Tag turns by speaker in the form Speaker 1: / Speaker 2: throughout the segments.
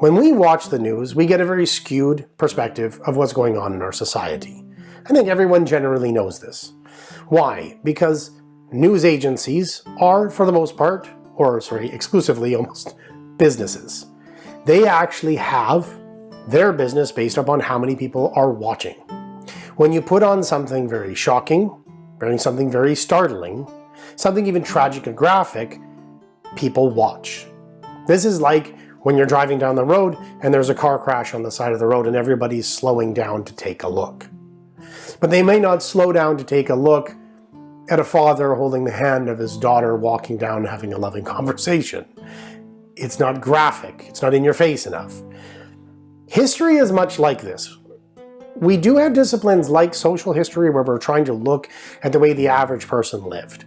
Speaker 1: When we watch the news, we get a very skewed perspective of what's going on in our society. I think everyone generally knows this. Why? Because news agencies are, for the most part, exclusively almost, businesses. They actually have their business based upon how many people are watching. When you put on something very shocking, something very startling, something even tragic and graphic, people watch. This is like when you're driving down the road and there's a car crash on the side of the road and everybody's slowing down to take a look. But they may not slow down to take a look at a father holding the hand of his daughter walking down having a loving conversation. It's not graphic, it's not in your face enough. History is much like this. We do have disciplines like social history where we're trying to look at the way the average person lived,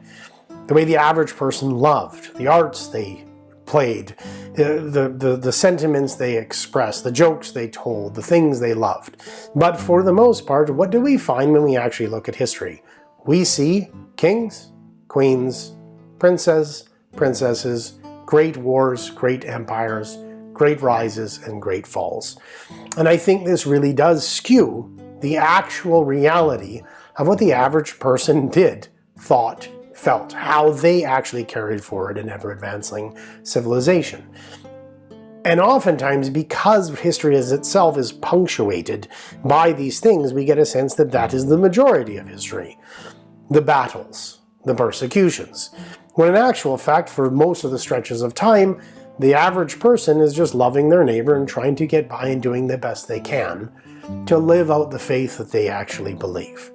Speaker 1: the way the average person loved, the arts they played, the sentiments they expressed, the jokes they told, the things they loved. But for the most part, what do we find when we actually look at history? We see kings, queens, princesses, great wars, great empires, great rises, and great falls. And I think this really does skew the actual reality of what the average person did, thought, felt, how they actually carried forward an ever-advancing civilization. And oftentimes, because history as itself is punctuated by these things, we get a sense that that is the majority of history. The battles, the persecutions. When in actual fact, for most of the stretches of time, the average person is just loving their neighbor and trying to get by and doing the best they can to live out the faith that they actually believe.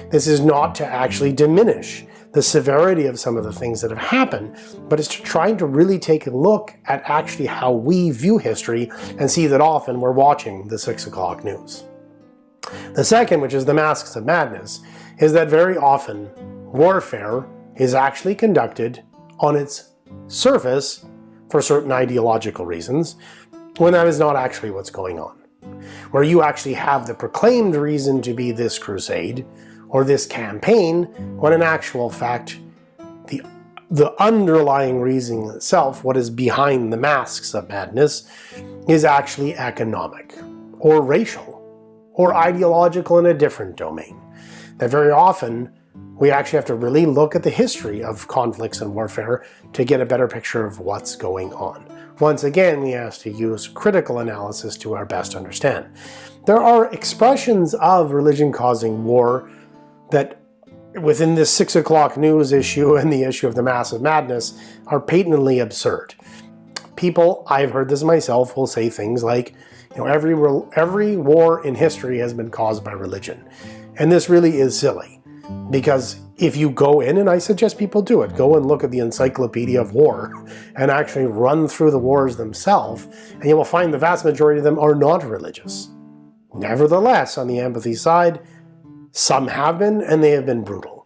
Speaker 1: This is not to actually diminish the severity of some of the things that have happened, but it's to trying to really take a look at actually how we view history and see that often we're watching the 6 o'clock news. The second, which is the masks of madness, is that very often warfare is actually conducted on its surface for certain ideological reasons, when that is not actually what's going on. Where you actually have the proclaimed reason to be this crusade, or this campaign, when in actual fact, the underlying reason itself, what is behind the masks of madness, is actually economic, or racial, or ideological in a different domain. That very often, we actually have to really look at the history of conflicts and warfare to get a better picture of what's going on. Once again, we have to use critical analysis to our best understand. There are expressions of religion causing war that within this 6 o'clock news issue and the issue of the massive madness are patently absurd. People, I've heard this myself, will say things like, every war in history has been caused by religion. And this really is silly. Because if you go in, and I suggest people do it, go and look at the Encyclopedia of War and actually run through the wars themselves, and you will find the vast majority of them are not religious. Nevertheless, on the empathy side, some have been, and they have been brutal.